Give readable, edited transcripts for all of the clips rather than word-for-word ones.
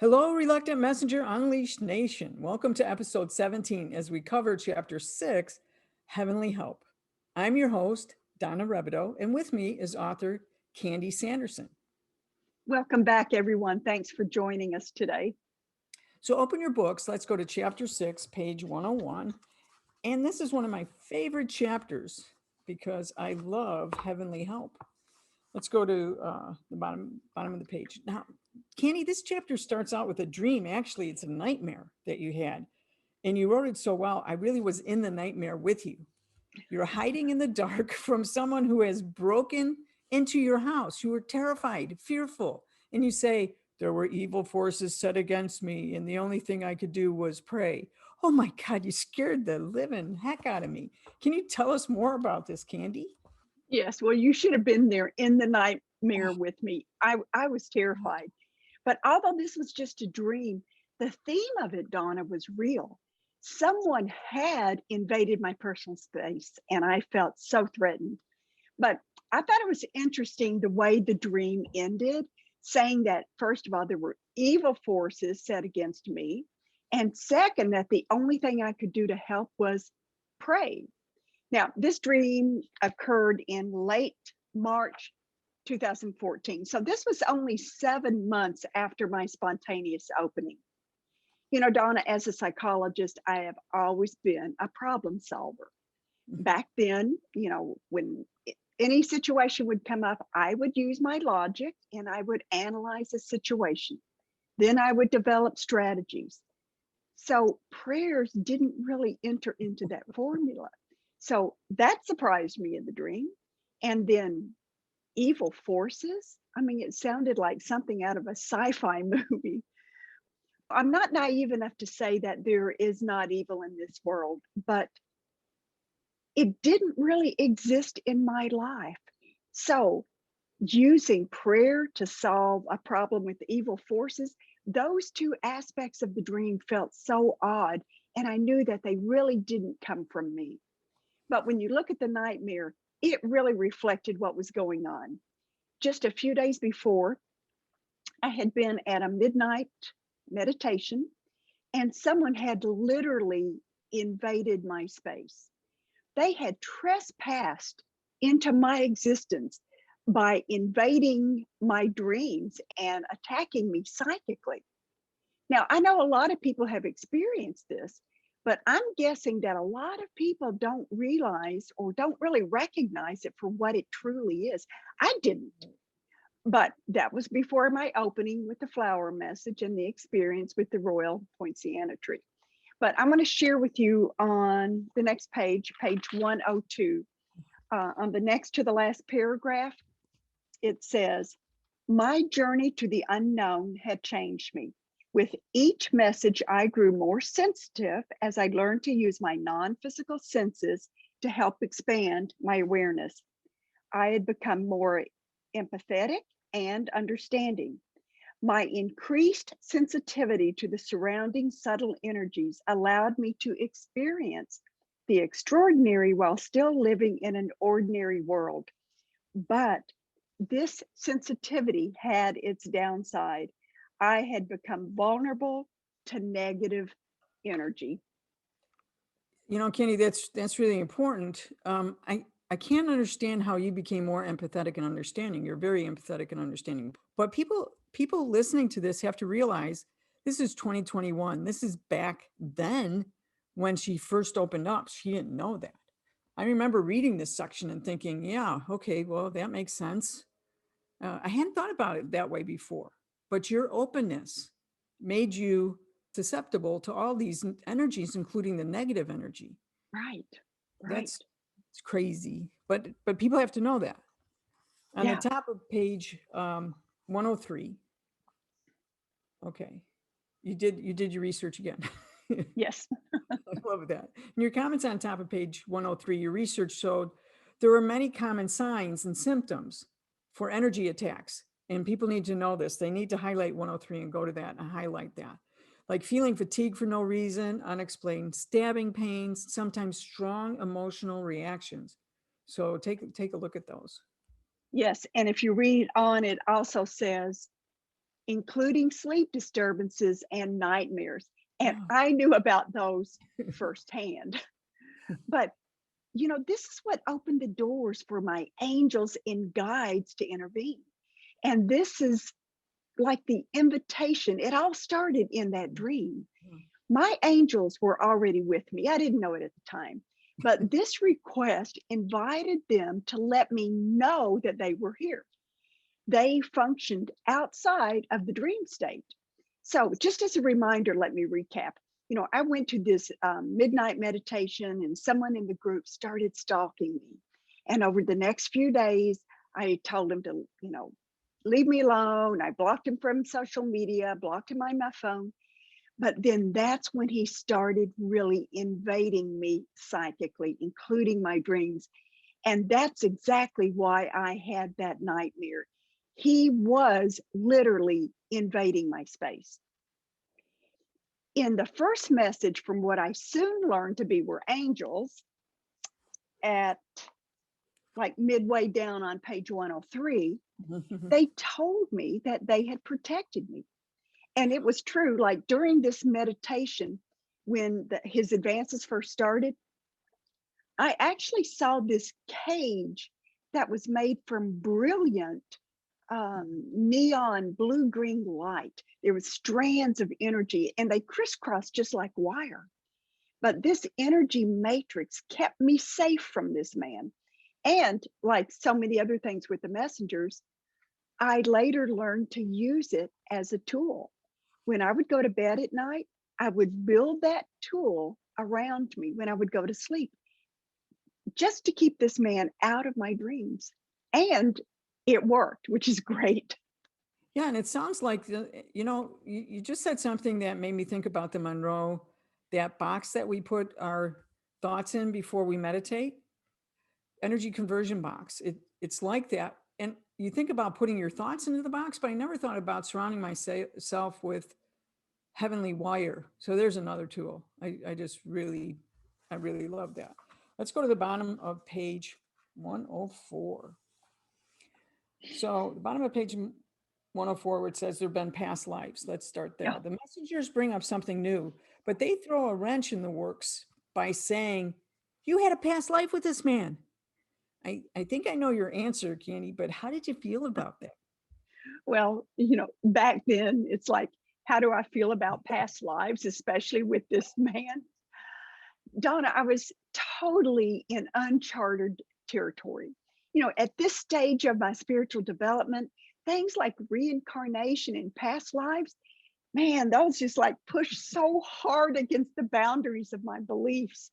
Hello, Reluctant Messenger Unleashed Nation. Welcome to episode 17 as we cover chapter 6, Heavenly Help. I'm your host, Donna Rebadow, and with me is author Candice Sanderson. Welcome back, everyone. Thanks for joining us today. So open your books. Let's go to chapter 6, page 101. And this is one of my favorite chapters because I love heavenly help. Let's go to the bottom of the page. Now, Candy, this chapter starts out with a dream. Actually, it's a nightmare that you had. And you wrote it so well. I really was in the nightmare with you. You're hiding in the dark from someone who has broken into your house. You were terrified, fearful. And you say, there were evil forces set against me, and the only thing I could do was pray. Oh my God, you scared the living heck out of me. Can you tell us more about this, Candy? Yes, well, you should have been there in the nightmare with me. I was terrified. But although this was just a dream, the theme of it, Donna, was real. Someone had invaded my personal space, and I felt so threatened. But I thought it was interesting the way the dream ended, saying that, first of all, there were evil forces set against me. And second, that the only thing I could do to help was pray. Now, this dream occurred in late March 2014. So this was only 7 months after my spontaneous opening. You know, Donna, as a psychologist, I have always been a problem solver. Back then, you know, when any situation would come up, I would use my logic and I would analyze the situation. Then I would develop strategies. So prayers didn't really enter into that formula. So that surprised me in the dream. And then evil forces. I mean, it sounded like something out of a sci-fi movie. I'm not naive enough to say that there is not evil in this world, but it didn't really exist in my life. So using prayer to solve a problem with evil forces, those two aspects of the dream felt so odd. And I knew that they really didn't come from me. But when you look at the nightmare, it really reflected what was going on. Just a few days before, I had been at a midnight meditation, and someone had literally invaded my space. They had trespassed into my existence by invading my dreams and attacking me psychically. Now, I know a lot of people have experienced this, but I'm guessing that a lot of people don't realize or don't really recognize it for what it truly is. I didn't, but that was before my opening with the flower message and the experience with the royal poinciana tree. But I'm going to share with you on the next page, page 102, on the next to the last paragraph. It says, my journey to the unknown had changed me. With each message, I grew more sensitive as I learned to use my non-physical senses to help expand my awareness. I had become more empathetic and understanding. My increased sensitivity to the surrounding subtle energies allowed me to experience the extraordinary while still living in an ordinary world. But this sensitivity had its downside. I had become vulnerable to negative energy. You know, Kenny, that's really important. I can't understand how you became more empathetic and understanding. You're very empathetic and understanding. But people listening to this have to realize this is 2021. This is back then when she first opened up. She didn't know that. I remember reading this section and thinking, yeah, okay, well, that makes sense. I hadn't thought about it that way before, but your openness made you susceptible to all these energies, including the negative energy. Right. That's it's crazy, but people have to know that. On the top of page 103. Okay, you did your research again. Yes. I love that. In your comments on top of page 103, your research showed there are many common signs and symptoms for energy attacks, and people need to know this. They need to highlight 103 and go to that and highlight that. Like feeling fatigue for no reason, unexplained stabbing pains, sometimes strong emotional reactions. So take a look at those. Yes. And if you read on, it also says including sleep disturbances and nightmares. And Oh. I knew about those firsthand. But, this is what opened the doors for my angels and guides to intervene. And this is like the invitation. It all started in that dream. My angels were already with me. I didn't know it at the time. But this request invited them to let me know that they were here. They functioned outside of the dream state. So, just as a reminder, let me recap. I went to this midnight meditation, and someone in the group started stalking me. And over the next few days, I told him to, leave me alone. I blocked him from social media, blocked him on my phone. But then that's when he started really invading me psychically, including my dreams. And that's exactly why I had that nightmare. He was literally invading my space. In the first message, from what I soon learned to be were angels, at like midway down on page 103, they told me that they had protected me. And it was true. Like during this meditation, when his advances first started, I actually saw this cage that was made from brilliant neon blue-green light. There was strands of energy and they crisscrossed just like wire. But this energy matrix kept me safe from this man. And like so many other things with the messengers, I later learned to use it as a tool. When I would go to bed at night, I would build that tool around me when I would go to sleep, just to keep this man out of my dreams. And it worked, which is great. Yeah, and it sounds like, you just said something that made me think about the Monroe, that box that we put our thoughts in before we meditate, energy conversion box. It's like that. And you think about putting your thoughts into the box, but I never thought about surrounding myself with heavenly wire. So there's another tool. I really love that. Let's go to the bottom of page 104. So the bottom of page 104, where it says there have been past lives. Let's start there. Yeah. The messengers bring up something new, but they throw a wrench in the works by saying, you had a past life with this man. I think I know your answer, Candy, but how did you feel about that? Well, back then it's like, how do I feel about past lives, especially with this man? Donna, I was totally in uncharted territory. At this stage of my spiritual development, things like reincarnation and past lives, man, those just like push so hard against the boundaries of my beliefs.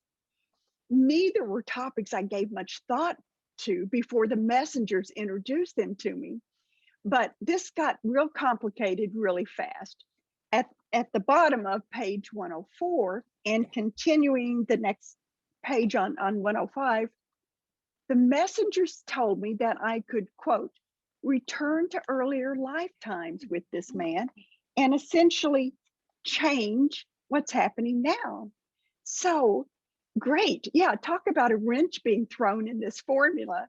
Neither were topics I gave much thought to before the messengers introduced them to me. But this got real complicated really fast. At the bottom of page 104 and continuing the next page on 105, the messengers told me that I could, quote, return to earlier lifetimes with this man and essentially change what's happening now. So great. Yeah, talk about a wrench being thrown in this formula.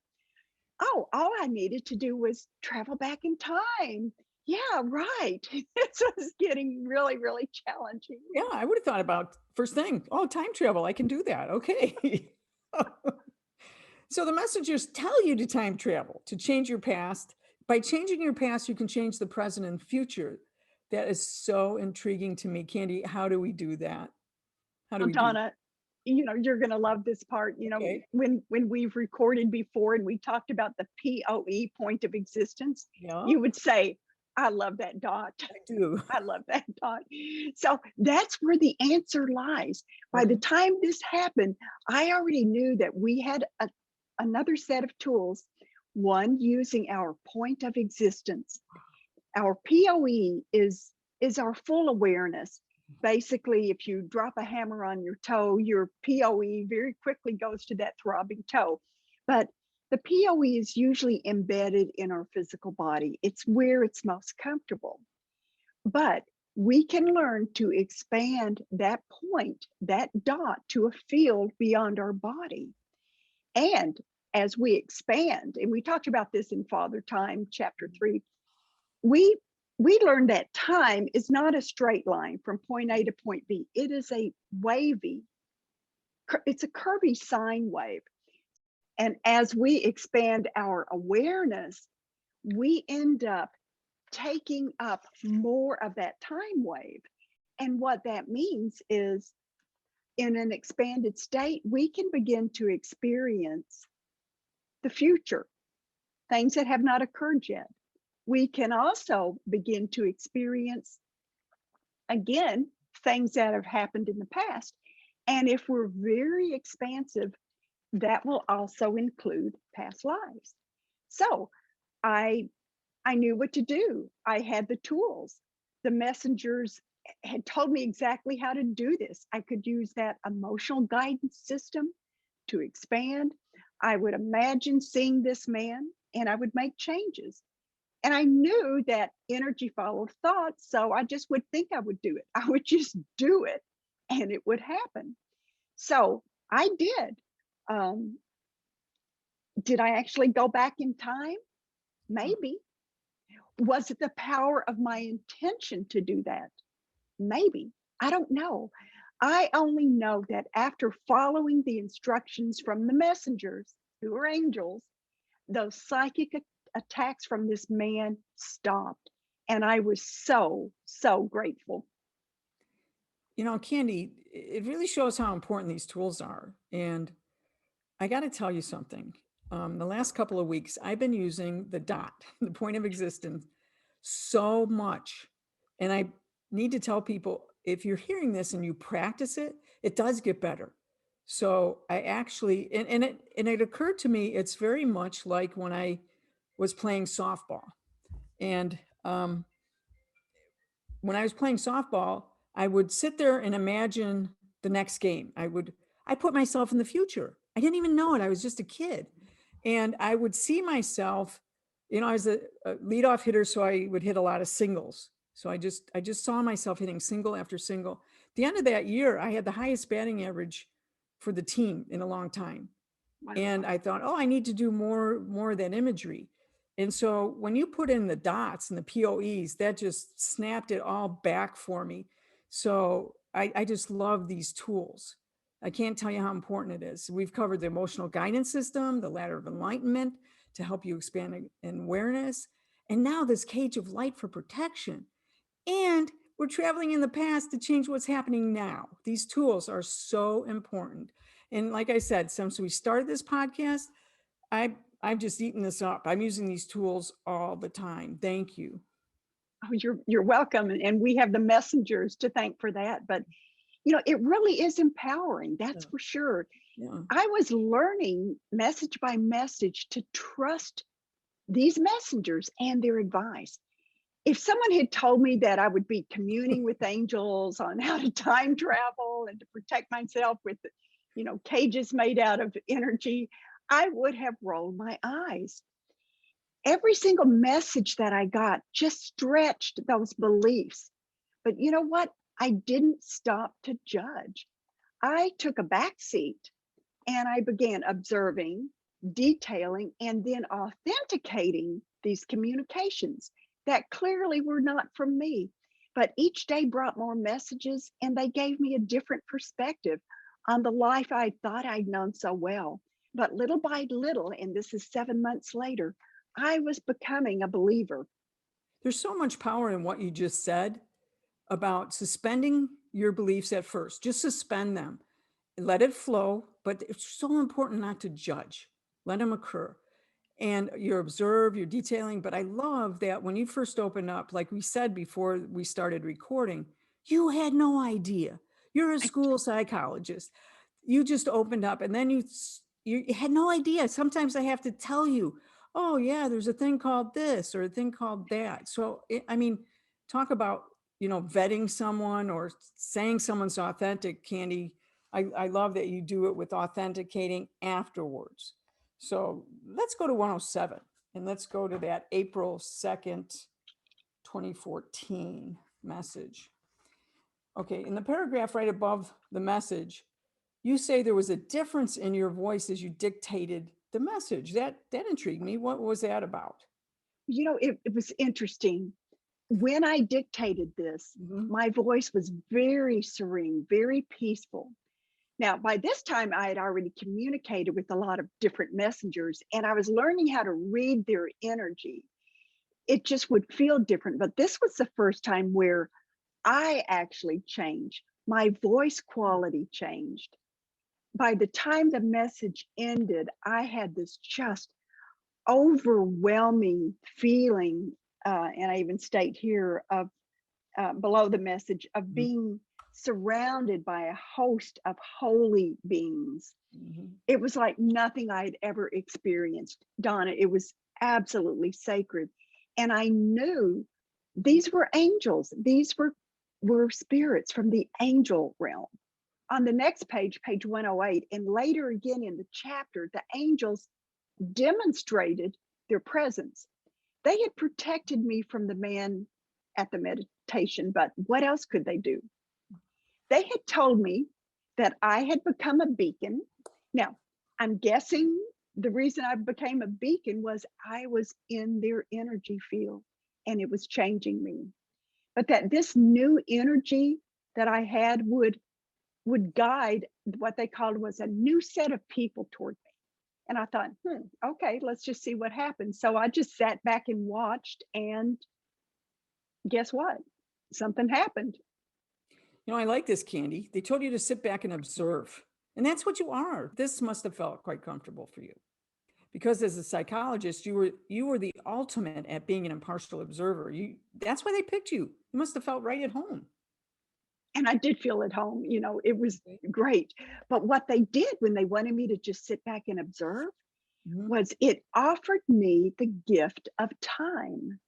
Oh, all I needed to do was travel back in time. Yeah, right. This was getting really, really challenging. Yeah, I would have thought about first thing, oh, time travel. I can do that. Okay. So the messengers tell you to time travel, to change your past. By changing your past, you can change the present and future. That is so intriguing to me. Candy, how do we do that? How do Well, we do that? Donna, you're going to love this part. Okay. When we've recorded before and we talked about the POE, point of existence, Yeah, you would say, I love that dot. I do. I love that dot. So that's where the answer lies. By the time this happened, I already knew that we had another set of tools, one using our point of existence. Our POE is our full awareness. Basically, if you drop a hammer on your toe, your POE very quickly goes to that throbbing toe. But the POE is usually embedded in our physical body. It's where it's most comfortable. But we can learn to expand that point, that dot, to a field beyond our body. And as we expand, and we talked about this in Father Time, chapter 3, we we learned that time is not a straight line from point A to point B. It is a wavy, it's a curvy sine wave. And as we expand our awareness, we end up taking up more of that time wave. And what that means is, in an expanded state, we can begin to experience the future, things that have not occurred yet. We can also begin to experience, again, things that have happened in the past. And if we're very expansive, that will also include past lives. So I knew what to do. I had the tools. The messengers had told me exactly how to do this. I could use that emotional guidance system to expand. I would imagine seeing this man and I would make changes. And I knew that energy followed thought. So I just would think I would do it. I would just do it and it would happen. So I did. Did I actually go back in time? Maybe. Was it the power of my intention to do that? Maybe. I don't know. I only know that after following the instructions from the messengers, who are angels, those psychic attacks from this man stopped. And I was so, so grateful. You know, Candy, it really shows how important these tools are. And I got to tell you something. The last couple of weeks, I've been using the dot, the point of existence, so much. And I need to tell people, if you're hearing this and you practice it, it does get better. So I actually, and it occurred to me, it's very much like when I was playing softball. And when I was playing softball, I would sit there and imagine the next game. I put myself in the future. I didn't even know it. I was just a kid. And I would see myself, you know, I was a leadoff hitter, so I would hit a lot of singles. So I just saw myself hitting single after single. At the end of that year, I had the highest batting average for the team in a long time. Wow. And I thought, oh, I need to do more of that imagery. And so when you put in the dots and the POEs, that just snapped it all back for me. So I just love these tools. I can't tell you how important it is. We've covered the emotional guidance system, the ladder of enlightenment to help you expand in awareness, and now this cage of light for protection. And we're traveling in the past to change what's happening now. These tools are so important. And like I said, since we started this podcast, I've just eaten this up. I'm using these tools all the time. Thank you. Oh, you're welcome. And we have the messengers to thank for that. But you know, it really is empowering, that's for sure. Yeah. I was learning message by message to trust these messengers and their advice. If someone had told me that I would be communing with angels on how to time travel and to protect myself with, you know, cages made out of energy, I would have rolled my eyes. Every single message that I got just stretched those beliefs. But you know what? I didn't stop to judge. I took a back seat and I began observing, detailing, and then authenticating these communications that clearly were not from me. But each day brought more messages and they gave me a different perspective on the life I thought I'd known so well. But little by little, and this is 7 months later, I was becoming a believer. There's so much power in what you just said about suspending your beliefs at first. Just suspend them, let it flow. But it's so important not to judge. Let them occur. And you observe, you're detailing. But I love that when you first opened up, like we said before we started recording, you had no idea. You're a school psychologist. You just opened up, and then you had no idea. Sometimes I have to tell you, oh yeah, there's a thing called this or a thing called that. So I mean, talk about, you know, vetting someone or saying someone's authentic, Candy. I love that you do it with authenticating afterwards. So let's go to 107 and let's go to that April 2nd, 2014 message. Okay, in the paragraph right above the message, you say there was a difference in your voice as you dictated the message. That intrigued me. What was that about? You know, it was interesting. when I dictated this, Mhm. my voice was very serene, very peaceful. Now, by this time, I had already communicated with a lot of different messengers, and I was learning how to read their energy. It just would feel different. But this was the first time where I actually changed. My voice quality changed. By the time the message ended, I had this just overwhelming feeling, and I even state here of below the message of Mhm. being surrounded by a host of holy beings. Mhm. It was like nothing I'd ever experienced, Donna. It was absolutely sacred. And I knew these were angels. These were spirits from the angel realm. On the next page, page 108, and later again in the chapter, the angels demonstrated their presence. They had protected me from the man at the meditation, but what else could they do? They had told me that I had become a beacon. Now, I'm guessing the reason I became a beacon was I was in their energy field and it was changing me. But that this new energy that I had would guide what they called was a new set of people toward me. And I thought, okay, let's just see what happens. So I just sat back and watched, and guess what? Something happened. I like this, Candy. They told you to sit back and observe. And that's what you are. This must have felt quite comfortable for you. Because as a psychologist, you were the ultimate at being an impartial observer. That's why they picked you. You must have felt right at home. And I did feel at home, it was great. But what they did when they wanted me to just sit back and observe Mhm. was it offered me the gift of time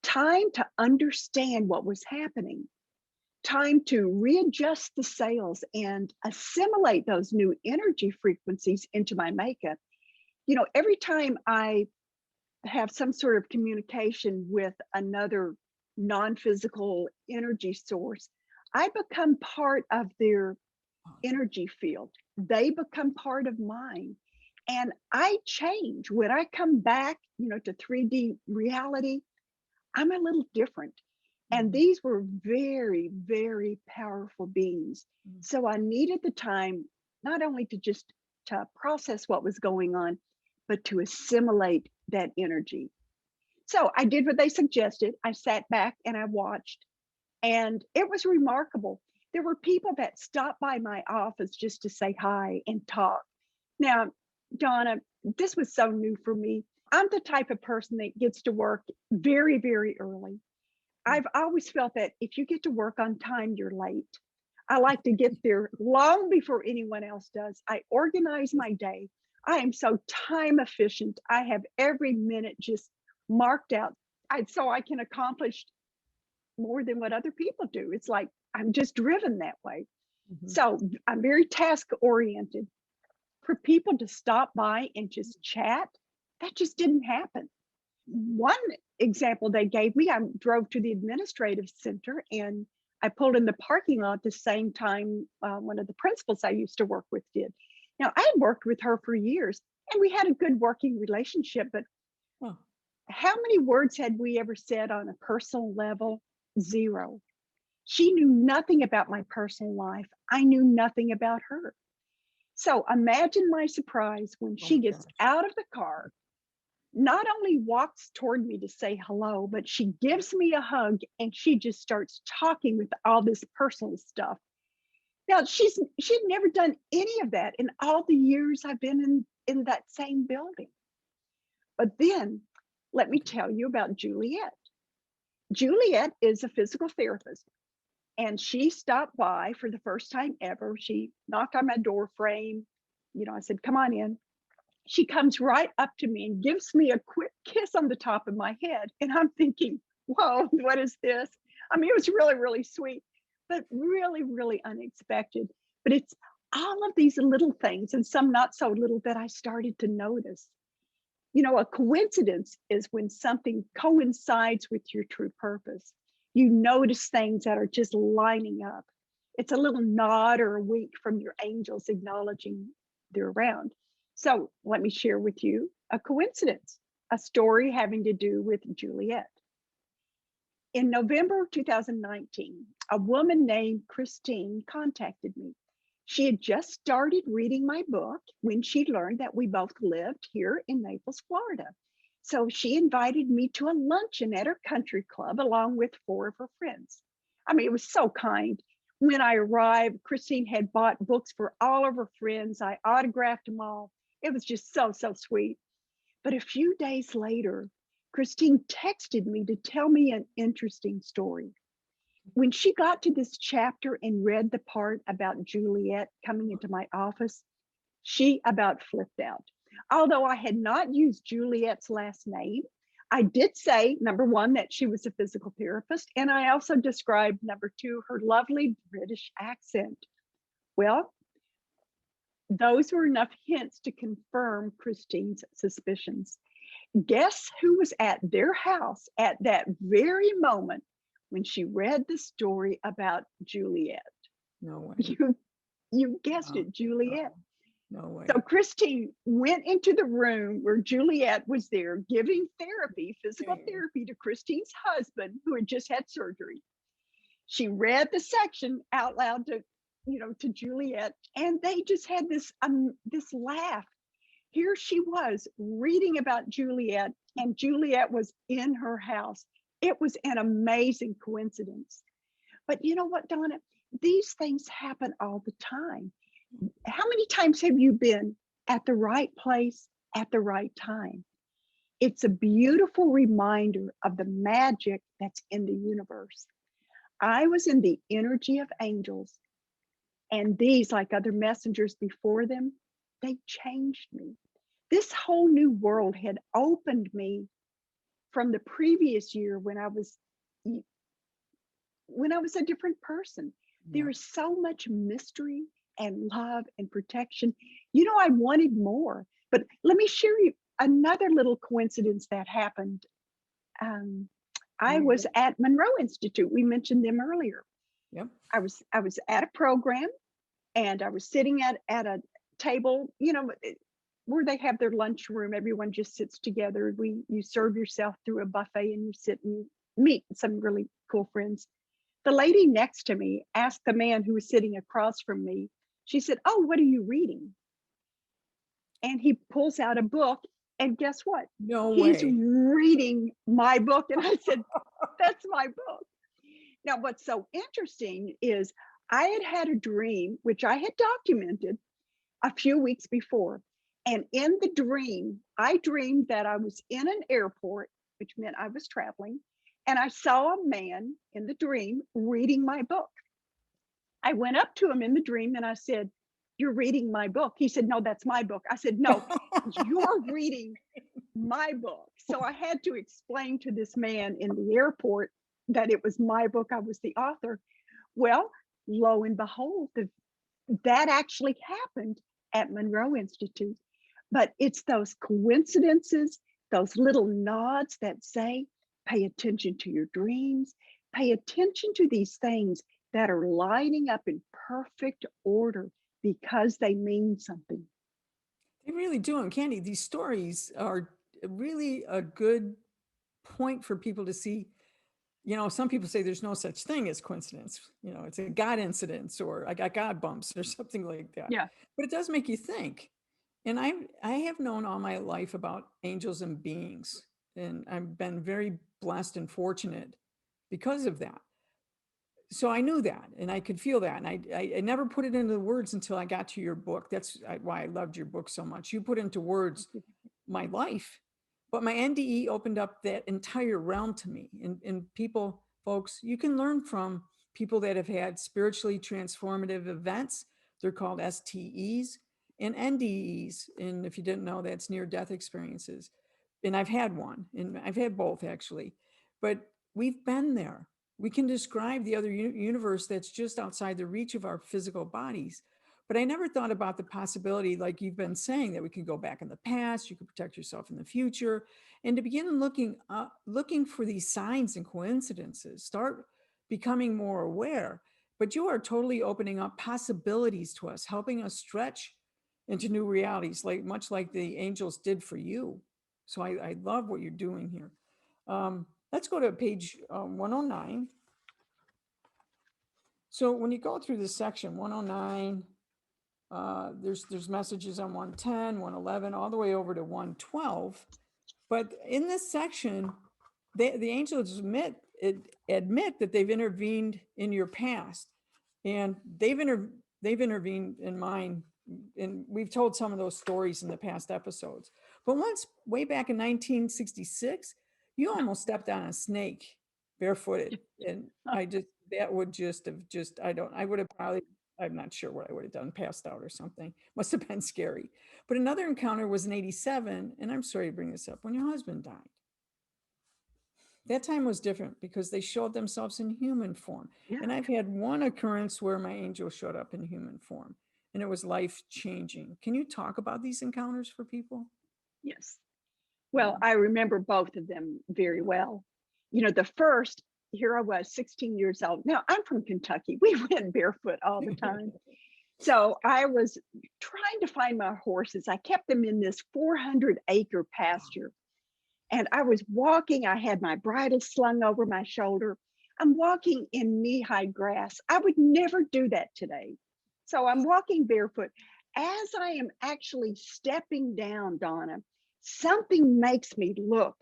to understand what was happening, time to readjust the sails and assimilate those new energy frequencies into my makeup. Every time I have some sort of communication with another non-physical energy source, I become part of their energy field. They become part of mine. And I change. When I come back, to 3D reality, I'm a little different. And Mhm. these were very, very powerful beings. Mhm. So I needed the time not only to process what was going on, but to assimilate that energy. So I did what they suggested. I sat back and I watched, and it was remarkable. There were people that stopped by my office just to say hi and talk. Now, Donna, this was so new for me. I'm the type of person that gets to work very, very early. I've always felt that if you get to work on time, you're late. I like to get there long before anyone else does. I organize my day. I am so time efficient. I have every minute just marked out. So I can accomplish more than what other people do. It's like I'm just driven that way. Mhm. So I'm very task oriented. For people to stop by and just chat, that just didn't happen. One example they gave me, I drove to the administrative center and I pulled in the parking lot the same time one of the principals I used to work with did. Now, I had worked with her for years and we had a good working relationship, but Oh, how many words had we ever said on a personal level? Zero. She knew nothing about my personal life. I knew nothing about her. So imagine my surprise when oh she my gets gosh. out of the car, not only walks toward me to say hello, but she gives me a hug and she just starts talking with all this personal stuff. Now she'd never done any of that in all the years I've been in that same building. But then let me tell you about Juliet. Juliet is a physical therapist and she stopped by for the first time ever. She knocked on my door frame. I said, "Come on in." She comes right up to me and gives me a quick kiss on the top of my head. And I'm thinking, whoa, what is this? I mean, it was really, really sweet, but really, really unexpected. But it's all of these little things and some not so little that I started to notice. A coincidence is when something coincides with your true purpose. You notice things that are just lining up. It's a little nod or a wink from your angels acknowledging they're around. So let me share with you a coincidence, a story having to do with Juliet. In November 2019, a woman named Christine contacted me. She had just started reading my book when she learned that we both lived here in Naples, Florida. So she invited me to a luncheon at her country club along with four of her friends. I mean, it was so kind. When I arrived, Christine had bought books for all of her friends. I autographed them all. It was just so, so sweet. But a few days later, Christine texted me to tell me an interesting story. When she got to this chapter and read the part about Juliet coming into my office, she about flipped out. Although I had not used Juliet's last name, I did say, number one, that she was a physical therapist. And I also described, number two, her lovely British accent. Well, those were enough hints to confirm Christine's suspicions. Guess who was at their house at that very moment when she read the story about Juliet? No way. You guessed it, Juliet. No way. So Christine went into the room where Juliet was there giving therapy, physical therapy to Christine's husband who had just had surgery. She read the section out loud to Juliet, and they just had this laugh. Here she was reading about Juliet, and Juliet was in her house. It was an amazing coincidence. But you know what, Donna? These things happen all the time. How many times have you been at the right place at the right time? It's a beautiful reminder of the magic that's in the universe. I was in the energy of angels, and these, like other messengers before them, they changed me. This whole new world had opened me from the previous year when I was a different person. There is so much mystery and love and protection. I wanted more. But let me share you another little coincidence that happened. I was at Monroe Institute. We mentioned them earlier. Yep. I was at a program, and I was sitting at a table, where they have their lunchroom. Everyone just sits together. You serve yourself through a buffet, and you sit and meet some really cool friends. The lady next to me asked the man who was sitting across from me, she said, "Oh, what are you reading?" And he pulls out a book, and guess what? No He's way. reading my book. And I said, "That's my book." Now, what's so interesting is I had a dream, which I had documented a few weeks before. And in the dream, I dreamed that I was in an airport, which meant I was traveling. And I saw a man in the dream reading my book. I went up to him in the dream and I said, "You're reading my book." He said, "No, that's my book." I said, "No, you're reading my book." So I had to explain to this man in the airport that it was my book. I was the author. Well, lo and behold, that actually happened at Monroe Institute. But it's those coincidences, those little nods that say, pay attention to your dreams, pay attention to these things that are lining up in perfect order because they mean something. They really do. And Candy, these stories are really a good point for people to see. Some people say there's no such thing as coincidence. It's a God incidence, or I got God bumps or something like that. Yeah. But it does make you think. And I have known all my life about angels and beings, and I've been very blessed and fortunate because of that. So I knew that, and I could feel that, and I never put it into the words until I got to your book. That's why I loved your book so much. You put into words my life, but my NDE opened up that entire realm to me. And people, folks, you can learn from people that have had spiritually transformative events. They're called STEs and NDEs. And if you didn't know, that's near death experiences. And I've had one, and I've had both actually, but we've been there. We can describe the other universe that's just outside the reach of our physical bodies. But I never thought about the possibility, like you've been saying, that we can go back in the past, you can protect yourself in the future, and to begin looking for these signs and coincidences, start becoming more aware. But you are totally opening up possibilities to us, helping us stretch into new realities, much like the angels did for you. So I love what you're doing here. Let's go to page 109. So when you go through this section, 109, there's messages on 110, 111, all the way over to 112. But in this section, the angels admit that they've intervened in your past, and they've intervened in mine. And we've told some of those stories in the past episodes. But once, way back in 1966, you almost stepped on a snake barefooted. And that would just have I would have probably, I'm not sure what I would have done, passed out or something. Must have been scary. But another encounter was in 87, and I'm sorry to bring this up, when your husband died. That time was different because they showed themselves in human form. Yeah. And I've had one occurrence where my angel showed up in human form, and it was life changing. Can you talk about these encounters for people? Yes. Well, I remember both of them very well. You know, the first, here I was, 16 years old. Now, I'm from Kentucky. We went barefoot all the time. So I was trying to find my horses. I kept them in this 400-acre pasture. And I was walking, I had my bridle slung over my shoulder. I'm walking in knee-high grass. I would never do that today. So I'm walking barefoot. As I am actually stepping down, Donna, something makes me look,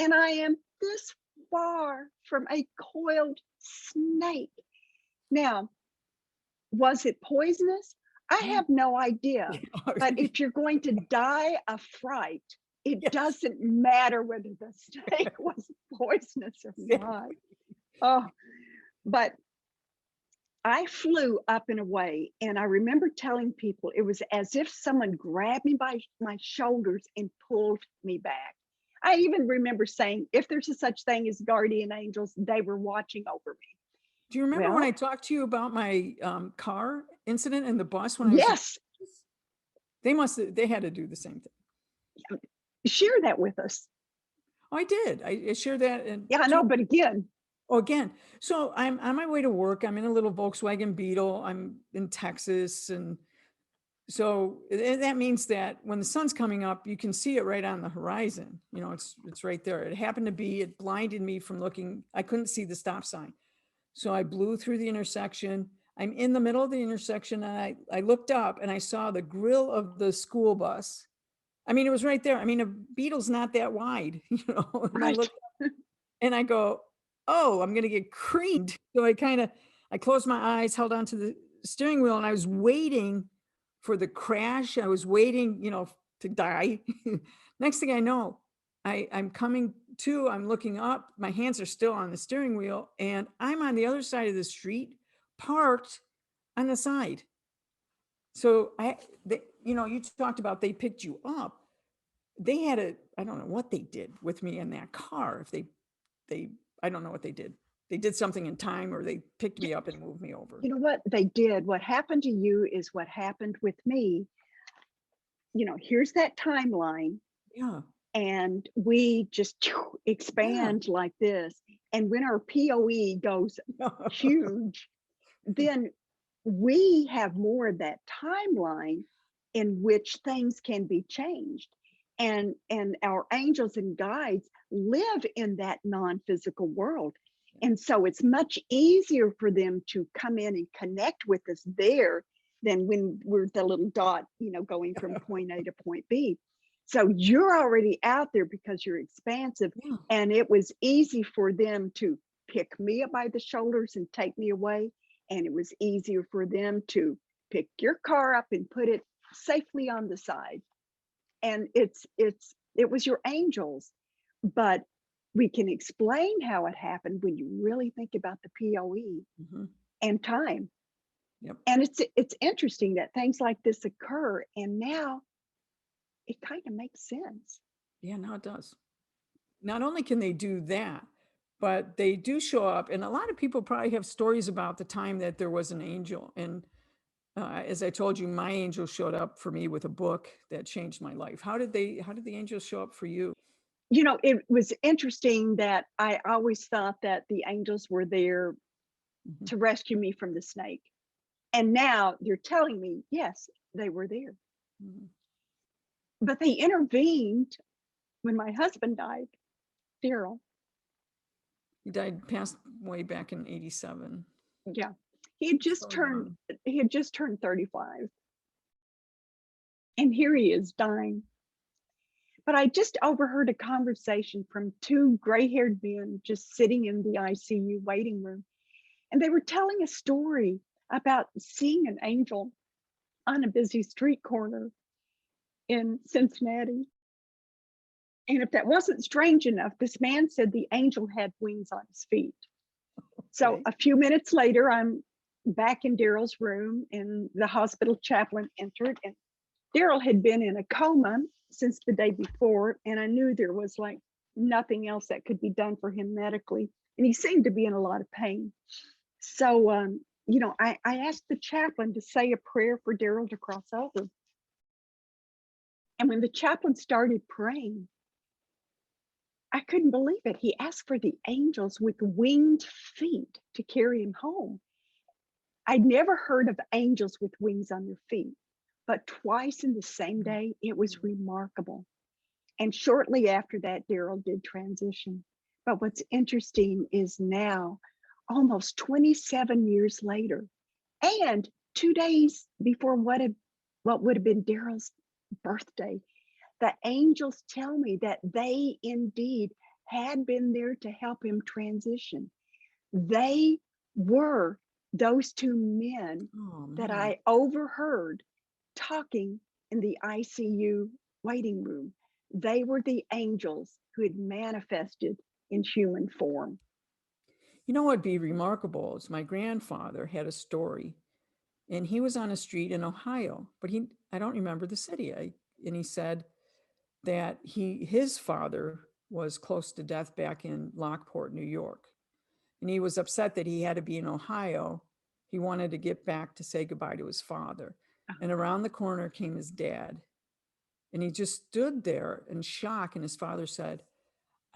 and I am this far from a coiled snake. Now, was it poisonous? I have no idea. But if you're going to die of fright, it doesn't matter whether the snake was poisonous or not. Oh, but I flew up and away, and I remember telling people it was as if someone grabbed me by my shoulders and pulled me back. I even remember saying, if there's a such thing as guardian angels, they were watching over me. Do you remember when I talked to you about my car incident in the bus when I was? Yes. They had to do the same thing. Share that with us. Oh, I did. I shared that. Yeah, I know, but again. Oh, again. So I'm on my way to work. I'm in a little Volkswagen Beetle. I'm in Texas. And so that means that when the sun's coming up, you can see it right on the horizon. You know, it's right there. It blinded me from looking. I couldn't see the stop sign. So I blew through the intersection. I'm in the middle of the intersection, and I looked up and I saw the grill of the school bus. I mean, it was right there. I mean, a Beetle's not that wide, you know. And right. I looked up and I go, oh, I'm going to get creamed. So I closed my eyes, held onto the steering wheel, and I was waiting for the crash. I was waiting, you know, to die. Next thing I know, I'm coming to, I'm looking up, my hands are still on the steering wheel, and I'm on the other side of the street, parked on the side. So you know, you talked about they picked you up. They had I don't know what they did with me in that car. If I don't know what they did. They did something in time, or they picked me up and moved me over. You know what they did? What happened to you is what happened with me. You know, here's that timeline. Yeah. And we just expand like this. And when our POE goes huge, then we have more of that timeline in which things can be changed. And our angels and guides live in that non-physical world. And so it's much easier for them to come in and connect with us there than when we're the little dot, you know, going from point A to point B. So you're already out there because you're expansive. And it was easy for them to pick me up by the shoulders and take me away. And it was easier for them to pick your car up and put it safely on the side. And it was your angels. But we can explain how it happened when you really think about the POE and time. Yep. And it's interesting that things like this occur, and now it kind of makes sense. Yeah, now it does. Not only can they do that, but they do show up, and a lot of people probably have stories about the time that there was an angel. And as I told you, my angel showed up for me with a book that changed my life. How did the angels show up for you? You know, it was interesting that I always thought that the angels were there to rescue me from the snake. And now you're telling me, yes, they were there. But they intervened when my husband died, Daryl. He passed away back in 87. Yeah. He had just So turned young. he had just turned 35. And here he is dying. But I just overheard a conversation from two gray-haired men just sitting in the ICU waiting room. And they were telling a story about seeing an angel on a busy street corner in Cincinnati. And if that wasn't strange enough, this man said the angel had wings on his feet. So Okay. a few minutes later, I'm back in Daryl's room, and the hospital chaplain entered. And Daryl had been in a coma since the day before, and I knew there was like nothing else that could be done for him medically. And he seemed to be in a lot of pain. So, I asked the chaplain to say a prayer for Daryl to cross over. And when the chaplain started praying, I couldn't believe it. He asked for the angels with winged feet to carry him home. I'd never heard of angels with wings on their feet, but twice in the same day, it was remarkable. And shortly after that, Daryl did transition. But what's interesting is now, almost 27 years later, and 2 days before what would have been Daryl's birthday, the angels tell me that they indeed had been there to help him transition. They were those two men Oh, that man. I overheard talking in the ICU waiting room. They were the angels who had manifested in human form. You know what'd be remarkable is my grandfather had a story, and he was on a street in Ohio, but I don't remember the city. And he said that his father was close to death back in Lockport, New York. And he was upset that he had to be in Ohio. He wanted to get back to say goodbye to his father. And around the corner came his dad. And he just stood there in shock. And his father said,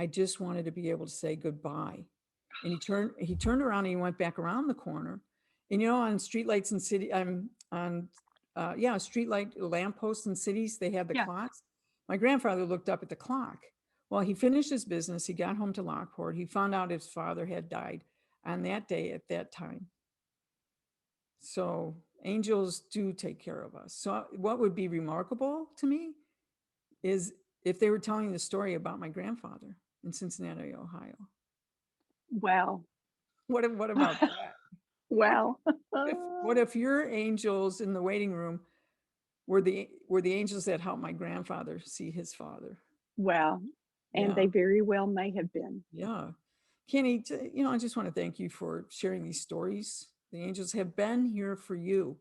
I just wanted to be able to say goodbye. And he turned around and he went back around the corner. And on streetlights in city, I'm on streetlight lampposts in cities, they have the Yeah. clocks. My grandfather looked up at the clock. Well, he finished his business. He got home to Lockport. He found out his father had died on that day at that time. So angels do take care of us. So what would be remarkable to me is if they were telling the story about my grandfather in Cincinnati, Ohio. Well, What about that? well, What if your angels in the waiting room were the angels that helped my grandfather see his father? well, and Yeah, they very well may have been. yeah. Kenny, I just want to thank you for sharing these stories. The angels have been here for you.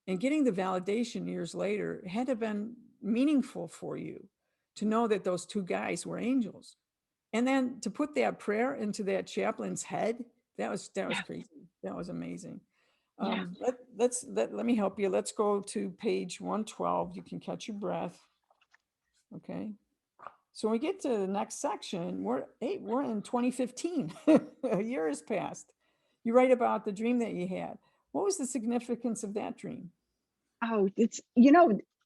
And getting the validation years later had to have been meaningful for you to know that those two guys were angels. And then to put that prayer into that chaplain's head, that was Yeah. crazy. That was amazing. Yeah. Let me help you. Let's go to page 112. You can catch your breath. Okay. So when we get to the next section, we're in 2015. A year has passed. You write about the dream that you had. What was the significance of that dream? Oh,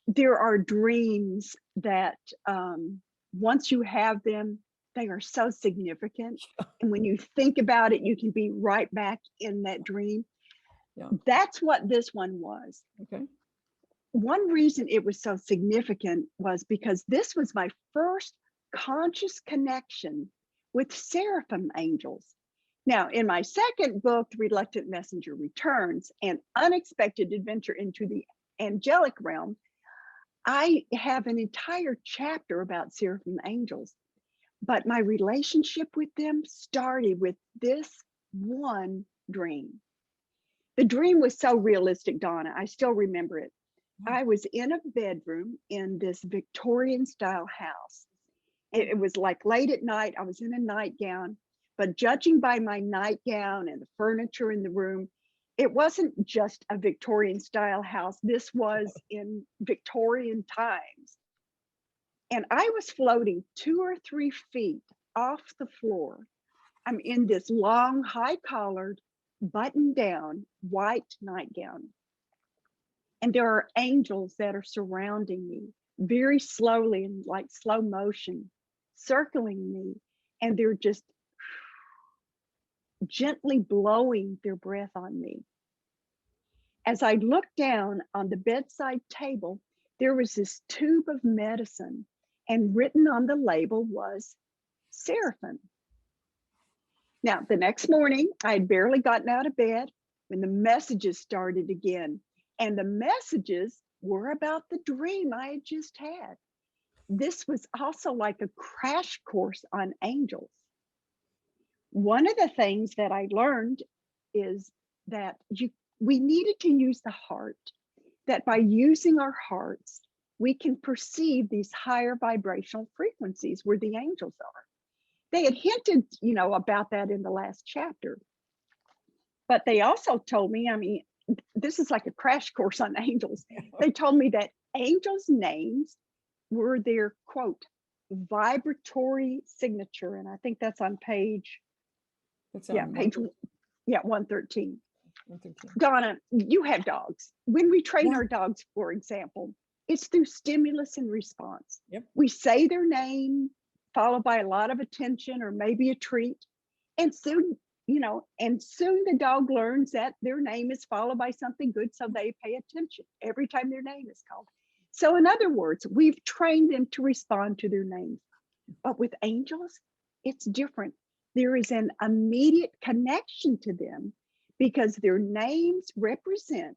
there are dreams that once you have them, they are so significant. And when you think about it, you can be right back in that dream. Yeah. That's what this one was. Okay. One reason it was so significant was because this was my first conscious connection with seraphim angels. Now, in my second book, The Reluctant Messenger Returns, An Unexpected Adventure into the Angelic Realm, I have an entire chapter about seraphim angels. But my relationship with them started with this one dream. The dream was so realistic, Donna. I still remember it. I was in a bedroom in this Victorian style house. It was like late at night. I was in a nightgown, but judging by my nightgown and the furniture in the room, it wasn't just a Victorian style house. This was in Victorian times. And I was floating 2 or 3 feet off the floor. I'm in this long, high collared, button down white nightgown. And there are angels that are surrounding me very slowly in like slow motion, circling me. And they're just gently blowing their breath on me. As I looked down on the bedside table, there was this tube of medicine, and written on the label was Seraphim. Now, the next morning, I had barely gotten out of bed when the messages started again. And the messages were about the dream I had just had. This was also like a crash course on angels. One of the things that I learned is that we needed to use the heart, that by using our hearts, we can perceive these higher vibrational frequencies where the angels are. They had hinted, about that in the last chapter. But they also told me, I mean, this is like a crash course on angels. They told me that angels' names were their, quote, vibratory signature. And I think that's on page, page 113. Donna, you have dogs. When we train our dogs, for example, it's through stimulus and response. Yep. We say their name, followed by a lot of attention or maybe a treat. And soon, the dog learns that their name is followed by something good, so they pay attention every time their name is called. So in other words, we've trained them to respond to their names. But with angels, it's different. There is an immediate connection to them because their names represent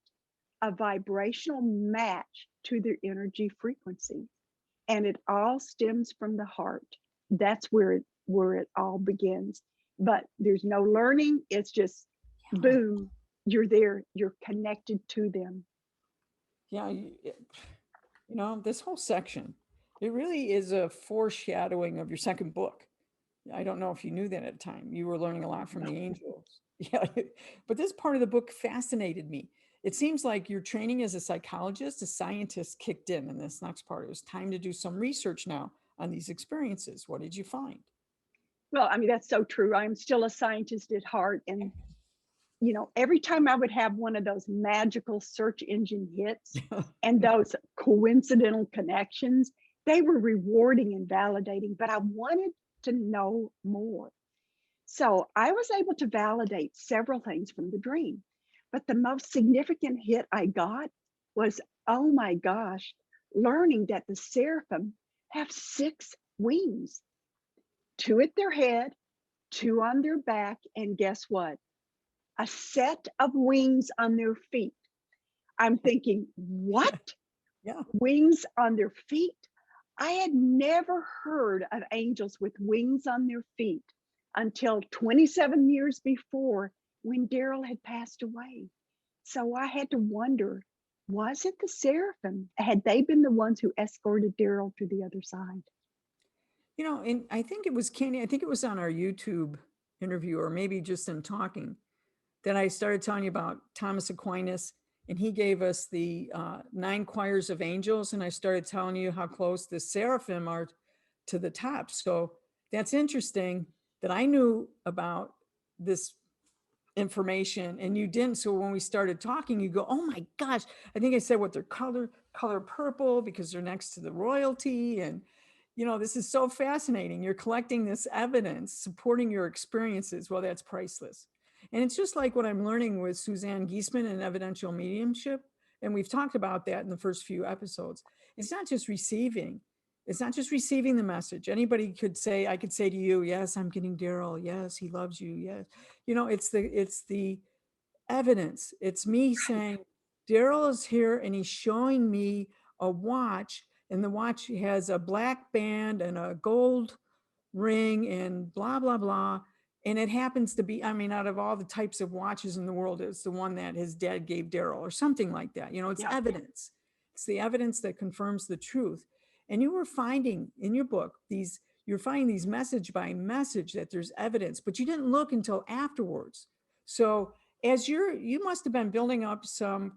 a vibrational match to their energy frequency. And it all stems from the heart. That's where it all begins. But there's no learning. It's just boom, you're there, you're connected to them. Yeah, this whole section, it really is a foreshadowing of your second book. I don't know if you knew that at the time. You were learning a lot from the angels. Yeah, but this part of the book fascinated me. It seems like your training as a psychologist, a scientist kicked in this next part. It was time to do some research now on these experiences. What did you find? Well, I mean, that's so true. I'm still a scientist at heart. And, every time I would have one of those magical search engine hits and those coincidental connections, they were rewarding and validating, but I wanted to know more. So I was able to validate several things from the dream. But the most significant hit I got was, oh my gosh, learning that the seraphim have 6 wings, 2 at their head, 2 on their back, and guess what? A set of wings on their feet. I'm thinking, what? Yeah. Wings on their feet? I had never heard of angels with wings on their feet until 27 years before, when Daryl had passed away. So I had to wonder, was it the seraphim? Had they been the ones who escorted Daryl to the other side? And I think it was Candy, I think it was on our YouTube interview, or maybe just in talking, that I started telling you about Thomas Aquinas, and he gave us the 9 choirs of angels, and I started telling you how close the seraphim are to the top. So that's interesting that I knew about this information and you didn't. So when we started talking, you go, oh my gosh, I think I said what their color purple because they're next to the royalty. And this is so fascinating. You're collecting this evidence supporting your experiences. Well, that's priceless. And it's just like what I'm learning with Suzanne Giesman and evidential mediumship. And we've talked about that in the first few episodes. It's not just receiving. It's not just receiving the message. Anybody could say, I could say to you, yes, I'm getting Daryl. Yes, he loves you. Yes. It's the evidence. It's me saying, Daryl is here and he's showing me a watch, and the watch has a black band and a gold ring and blah, blah, blah. And it happens to be, out of all the types of watches in the world, it's the one that his dad gave Daryl or something like that. It's evidence. It's the evidence that confirms the truth. And you were finding in your book, you're finding these message by message that there's evidence, but you didn't look until afterwards. So as you must have been building up some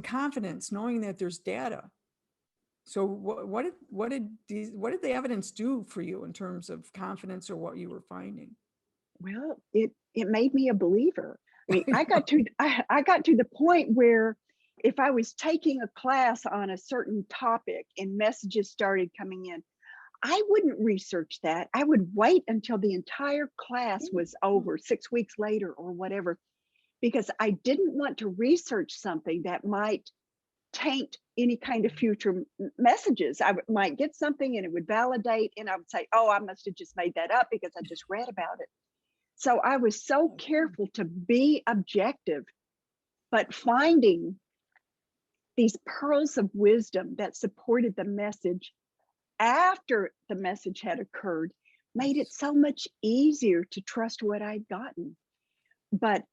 confidence knowing that there's data. So what did the evidence do for you in terms of confidence or what you were finding? Well, it made me a believer. I mean, I got to the point where if I was taking a class on a certain topic and messages started coming in, I wouldn't research that. I would wait until the entire class was over, 6 weeks later or whatever, because I didn't want to research something that might taint any kind of future messages. Might get something and it would validate, and I would say, oh, I must have just made that up because I just read about it. So I was so careful to be objective, but finding these pearls of wisdom that supported the message after the message had occurred made it so much easier to trust what I'd gotten. But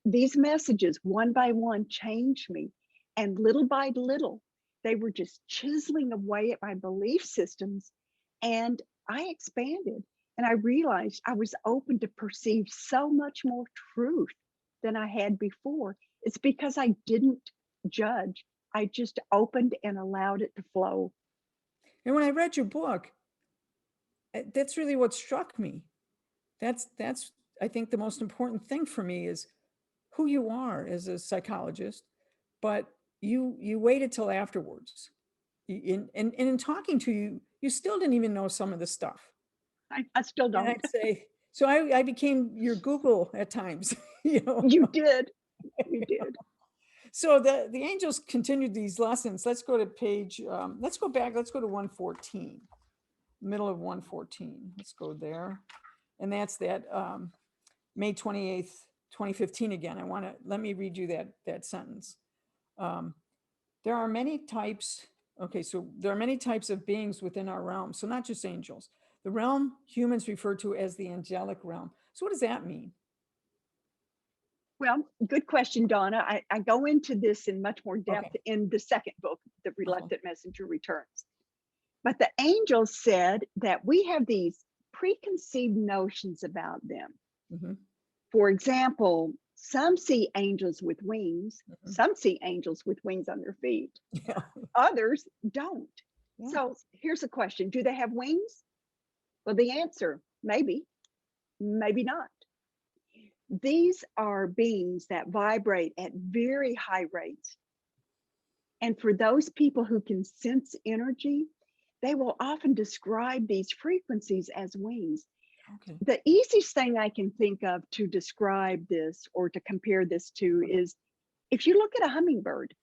these messages, one by one, changed me. And little by little, they were just chiseling away at my belief systems. And I expanded. And I realized I was open to perceive so much more truth than I had before. It's because I didn't judge. I just opened and allowed it to flow. And when I read your book, that's really what struck me. That's I think the most important thing for me is who you are as a psychologist, but you waited till afterwards. In talking to you, you still didn't even know some of the stuff. I still And don't. I'd say, so I became your Google at times, you know. You did. You did. So the angels continued these lessons. Let's go to page, let's go back, let's go to 114, middle of 114. Let's go there. And that's that May 28th, 2015 again. Let me read you that sentence. There are many types, okay, so there are many types of beings within our realm. So not just angels. The realm humans refer to as the angelic realm. So what does that mean? Well, good question, Donna. I go into this in much more depth Okay. in the second book, The Reluctant Messenger Returns. But the angels said that we have these preconceived notions about them. Mm-hmm. For example, some see angels with wings, Mm-hmm. some see angels with wings on their feet, Yeah. others don't. Yeah. So here's a question. Do they have wings? Well, the answer, maybe, maybe not. These are beings that vibrate at very high rates. And for those people who can sense energy, they will often describe these frequencies as wings. Okay. The easiest thing I can think of to describe this or to compare this to is if you look at a hummingbird,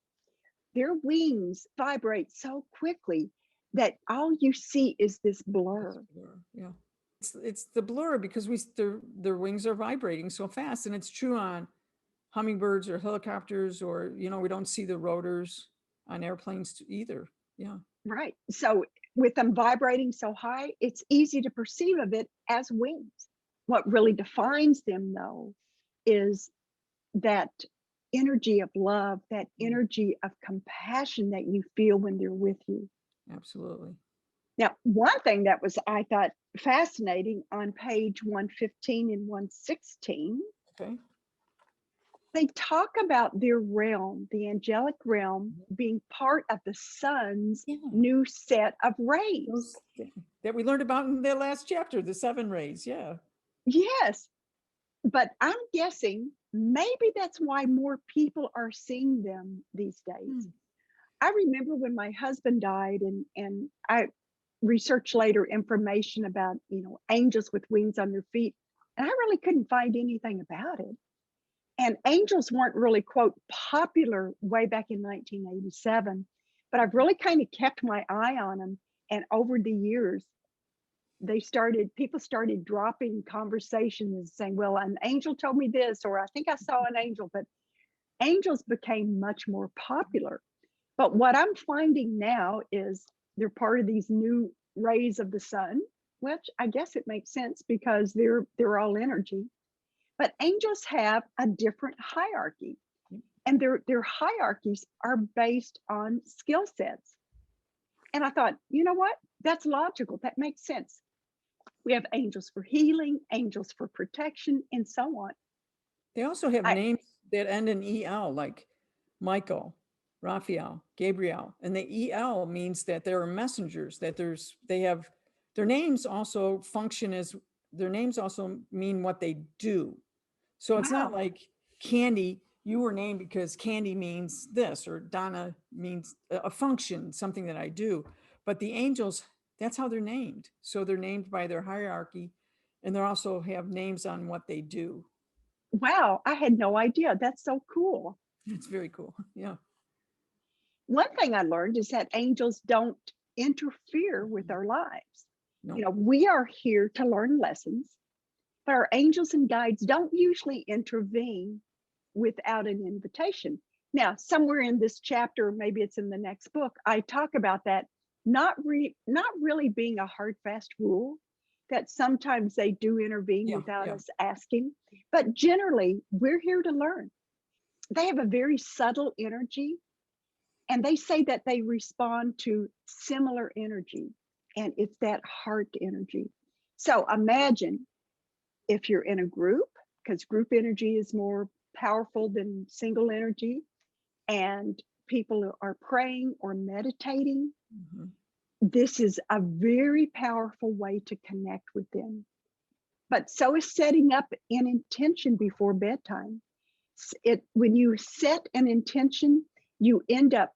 their wings vibrate so quickly that all you see is this blur. Yeah. It's the blur because their wings are vibrating so fast, and it's true on hummingbirds or helicopters, or we don't see the rotors on airplanes either. Yeah. Right. So with them vibrating so high, it's easy to perceive of it as wings. What really defines them, though, is that energy of love, that energy of compassion that you feel when they're with you. Absolutely. Now, one thing that was, I thought, fascinating on page 115 and 116, Okay. they talk about their realm, the angelic realm, being part of the sun's new set of rays. That we learned about in the last chapter, the 7 rays. Yeah. Yes, but I'm guessing maybe that's why more people are seeing them these days. I remember when my husband died, and I researched later information about, angels with wings on their feet, and I really couldn't find anything about it. And angels weren't really, quote, popular way back in 1987, but I've really kind of kept my eye on them. And over the years, people started dropping conversations and saying, well, an angel told me this, or I think I saw an angel, but angels became much more popular. But what I'm finding now is they're part of these new rays of the sun, which I guess it makes sense because they're all energy. But angels have a different hierarchy, and their hierarchies are based on skill sets. And I thought, you know what? That's logical. That makes sense. We have angels for healing, angels for protection, and so on. They also have names that end in EL, like Michael, Raphael, Gabriel, and the EL means that there are messengers. Their names also function as their names also mean what they do. So it's not like Candy, you were named because Candy means this, or Donna means a function, something that I do. But the angels, That's how they're named. So they're named by their hierarchy, and they also have names on what they do. Wow, I had no idea. That's so cool. It's very cool. Yeah. One thing I learned is that angels don't interfere with our lives. No. We are here to learn lessons, but our angels and guides don't usually intervene without an invitation. Now, somewhere in this chapter, maybe it's in the next book, I talk about that not really being a hard fast rule, that sometimes they do intervene Yeah. without Yeah. us asking, but generally we're here to learn. They have a very subtle energy, and they say that they respond to similar energy, and it's that heart energy. So imagine if you're in a group, because group energy is more powerful than single energy, and people are praying or meditating, Mhm. this is a very powerful way to connect with them. But so is setting up an intention before bedtime. When you set an intention, you end up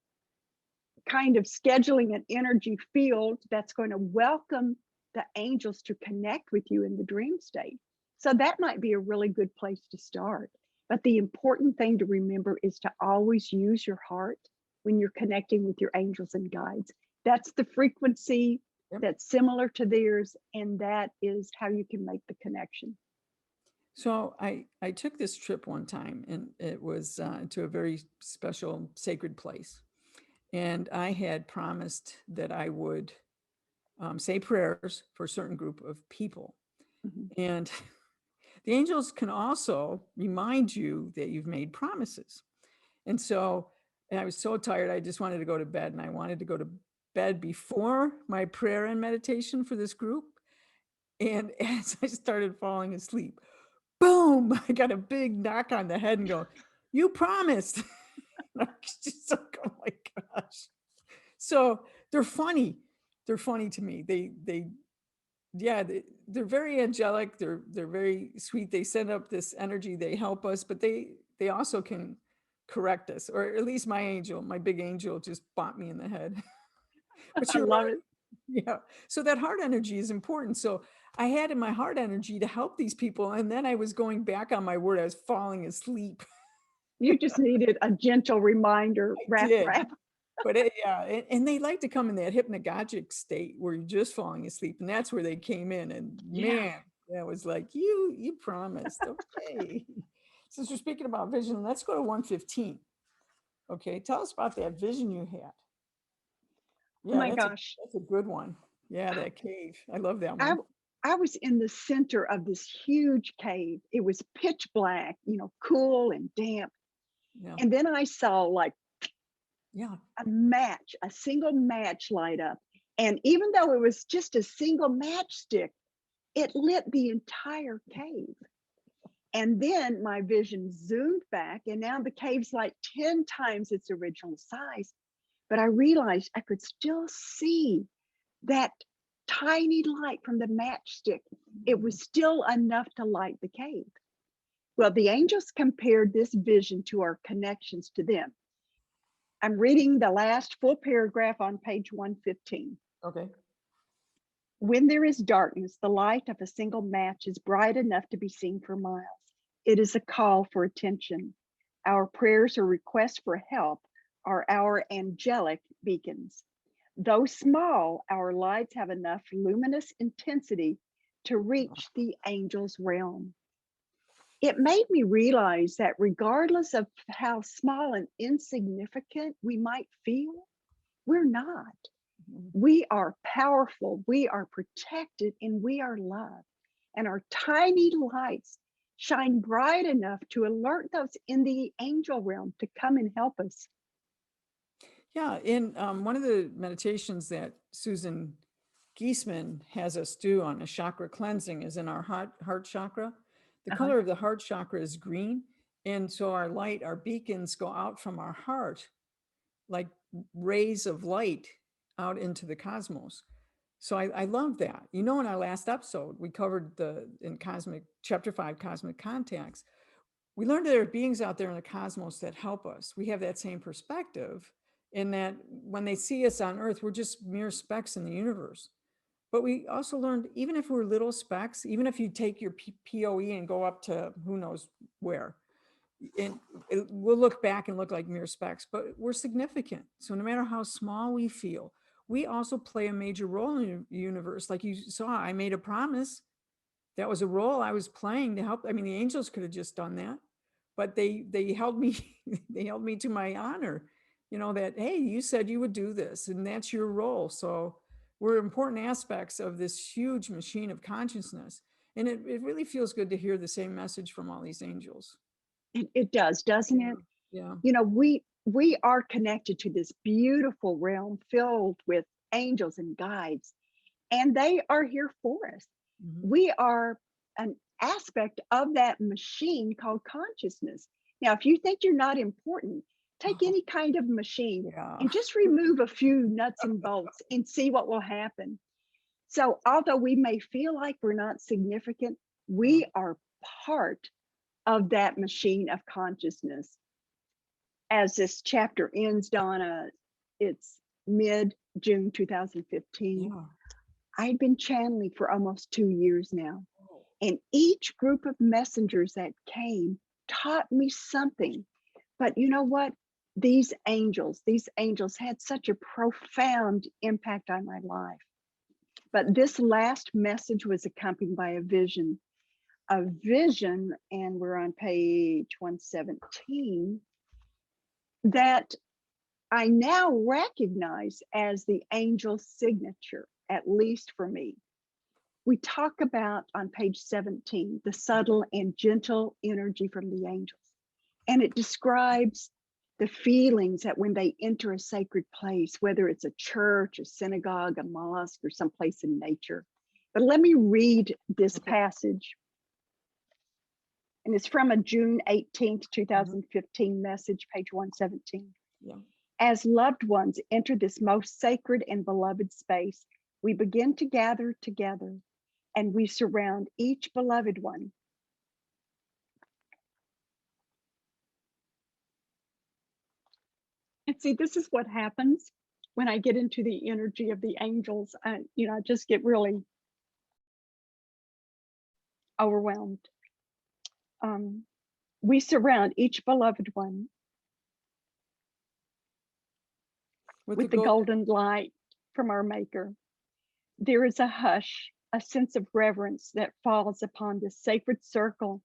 kind of scheduling an energy field that's going to welcome the angels to connect with you in the dream state. So that might be a really good place to start. But the important thing to remember is to always use your heart when you're connecting with your angels and guides. That's the frequency Yep. that's similar to theirs, and that is how you can make the connection. So I took this trip one time, and it was to a very special sacred place. And I had promised that I would say prayers for a certain group of people. Mhm. And the angels can also remind you that you've made promises. And so, and I was so tired, I just wanted to go to bed. And I wanted to go to bed before my prayer and meditation for this group. And as I started falling asleep, boom, I got a big knock on the head and go, "You promised." And I was just like, oh my gosh. So they're funny. They're funny to me. Yeah, they're very angelic. They're very sweet. They send up this energy. They help us, but they also can correct us, or at least my angel, my big angel, just bopped me in the head. But I you're love right. it. Yeah. So that heart energy is important. So I had in my heart energy to help these people, and then I was going back on my word. I was falling asleep. You just needed a gentle reminder, I rap, did. rap. But yeah, and they like to come in that hypnagogic state where you're just falling asleep, and that's where they came in. And Yeah. man, that was like, you promised. Okay. Since we're speaking about vision, let's go to 115. Okay, tell us about that vision you had. Oh Yeah, my gosh. that's a good one. Yeah, that cave. I love that I one. I was in the center of this huge cave. It was pitch black, cool and damp. Yeah. And then I saw like Yeah. a single match light up. And even though it was just a single matchstick, it lit the entire cave. And then my vision zoomed back, and now the cave's like 10 times its original size. But I realized I could still see that tiny light from the matchstick. It was still enough to light the cave. Well, the angels compared this vision to our connections to them. I'm reading the last full paragraph on page 115. Okay. When there is darkness, the light of a single match is bright enough to be seen for miles. It is a call for attention. Our prayers or requests for help are our angelic beacons. Though small, our lights have enough luminous intensity to reach the angel's realm. It made me realize that regardless of how small and insignificant we might feel, we're not. Mhm. We are powerful, we are protected, and we are loved. And our tiny lights shine bright enough to alert those in the angel realm to come and help us. Yeah, in one of the meditations that Susan Geisman has us do on a chakra cleansing is in our heart chakra. The Uh-huh. color of the heart chakra is green. And so our light, our beacons go out from our heart like rays of light out into the cosmos. So I love that. In our last episode, we covered in Cosmic Chapter 5, Cosmic Contacts. We learned that there are beings out there in the cosmos that help us. We have that same perspective in that when they see us on Earth, we're just mere specks in the universe. But we also learned, even if we're little specks, even if you take your POE and go up to who knows where, and we'll look back and look like mere specks, but we're significant. So no matter how small we feel, we also play a major role in the universe. Like you saw, I made a promise. That was a role I was playing to help. I mean, the angels could have just done that, but they held me they held me to my honor. You know that, hey, you said you would do this, and that's your role. So we're important aspects of this huge machine of consciousness, and it really feels good to hear the same message from all these angels. It does, doesn't Yeah, it? yeah. You know, we are connected to this beautiful realm filled with angels and guides, and they are here for us. Mhm. We are an aspect of that machine called consciousness. Now, if you think you're not important, take Oh, any kind of machine yeah. and just remove a few nuts and bolts and see what will happen. So, although we may feel like we're not significant, Yeah. we are part of that machine of consciousness. As this chapter ends, Donna, it's mid June 2015. Yeah. I'd been channeling for almost 2 years now. Oh, And each group of messengers that came taught me something. But you know what? These angels had such a profound impact on my life. But this last message was accompanied by a vision, and we're on page 117, that I now recognize as the angel signature, at least for me. We talk about on page 17 the subtle and gentle energy from the angels. And it describes the feelings that when they enter a sacred place, whether it's a church, a synagogue, a mosque, or someplace in nature. But let me read this okay. passage. And it's from a June 18th, Mhm. 2015 message, page 117. Yeah. As loved ones enter this most sacred and beloved space, we begin to gather together and we surround each beloved one. And see, this is what happens when I get into the energy of the angels. I just get really overwhelmed. Um, we surround each beloved one With the with the gold. golden light from our Maker. There is a hush, a sense of reverence that falls upon this sacred circle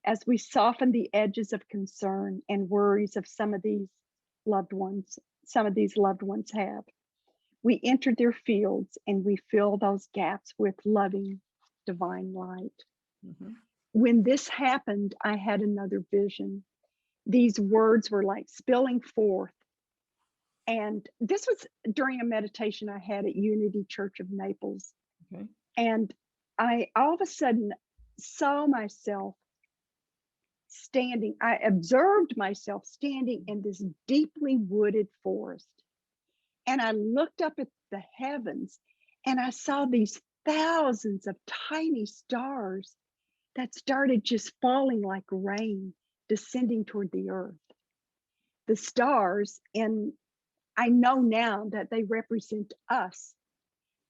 as we soften the edges of concern and worries of some of these loved ones have. We enter their fields and we fill those gaps with loving divine light. Mhm. When this happened, I had another vision. These words were like spilling forth. And this was during a meditation I had at Unity Church of Naples. Okay. And I all of a sudden saw myself standing, I observed myself standing in this deeply wooded forest. And I looked up at the heavens and I saw these thousands of tiny stars that started just falling like rain, descending toward the earth. The stars, and I know now that they represent us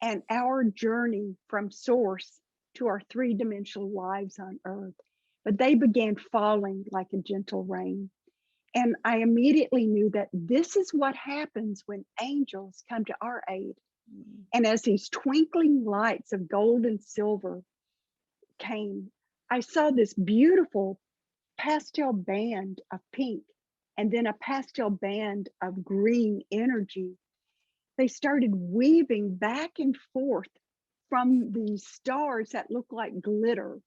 and our journey from source to our three-dimensional lives on earth. But they began falling like a gentle rain. And I immediately knew that this is what happens when angels come to our aid. Mm. And as these twinkling lights of gold and silver came, I saw this beautiful pastel band of pink and then a pastel band of green energy. They started weaving back and forth from these stars that look like glitter.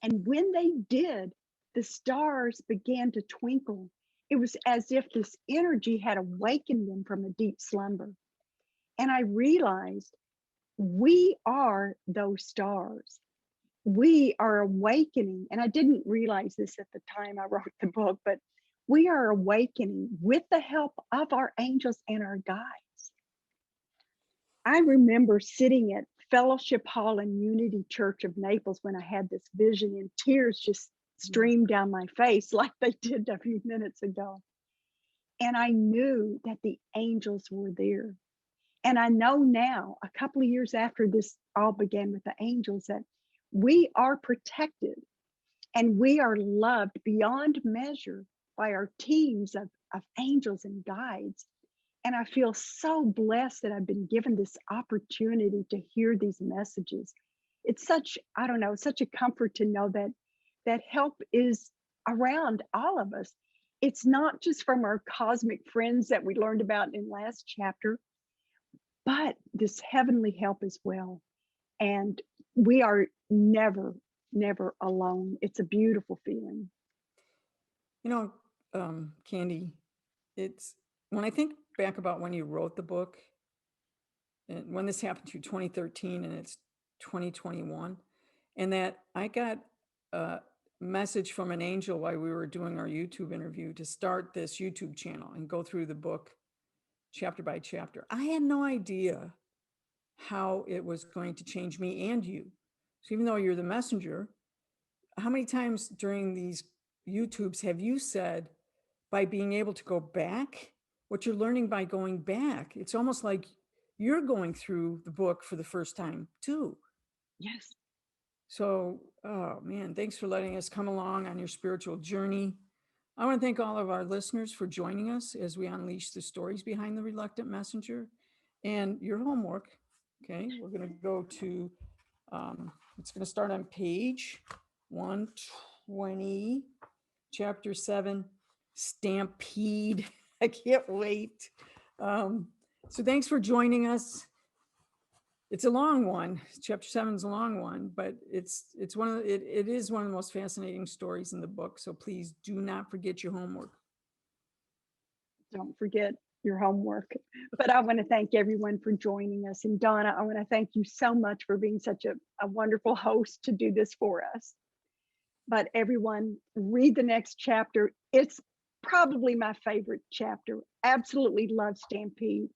And when they did, the stars began to twinkle. It was as if this energy had awakened them from a deep slumber. And I realized we are those stars. We are awakening. And I didn't realize this at the time I wrote the book, but we are awakening with the help of our angels and our guides. I remember sitting at Fellowship Hall in Unity Church of Naples when I had this vision, and tears just streamed down my face like they did a few minutes ago. And I knew that the angels were there. And I know now, a couple of years after this all began with the angels, that we are protected and we are loved beyond measure by our teams of angels and guides. And I feel so blessed that I've been given this opportunity to hear these messages. It's such, I don't know, such a comfort to know that help is around all of us. It's not just from our cosmic friends that we learned about in last chapter, but this heavenly help as well. And we are never, never alone. It's a beautiful feeling. You know, Candy, it's when I think back about when you wrote the book and when this happened to you, 2013, and it's 2021, and that I got a message from an angel while we were doing our YouTube interview to start this YouTube channel and go through the book chapter by chapter. I had no idea how it was going to change me and you. So even though you're the messenger, how many times during these YouTubes have you said, by being able to go back, what you're learning by going back, it's almost like you're going through the book for the first time too. Yes. So, oh man, thanks for letting us come along on your spiritual journey. I want to thank all of our listeners for joining us as we unleash the stories behind the reluctant messenger. And your homework, okay, we're going to go to, it's going to start on page 120, chapter 7, Stampede. I can't wait. So thanks for joining us. It's a long one. Chapter 7 is a long one, but it's one of the, it is one of the most fascinating stories in the book. So please do not forget your homework. Don't forget your homework. But I want to thank everyone for joining us. And Donna, I want to thank you so much for being such a wonderful host to do this for us. But everyone, read the next chapter. It's probably my favorite chapter. Absolutely love Stampede.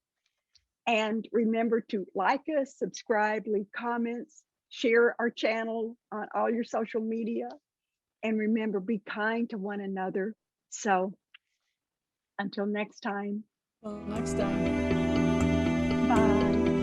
And remember to like us, subscribe, leave comments, share our channel on all your social media. And remember, be kind to one another. So until next time. Well, next time. Bye.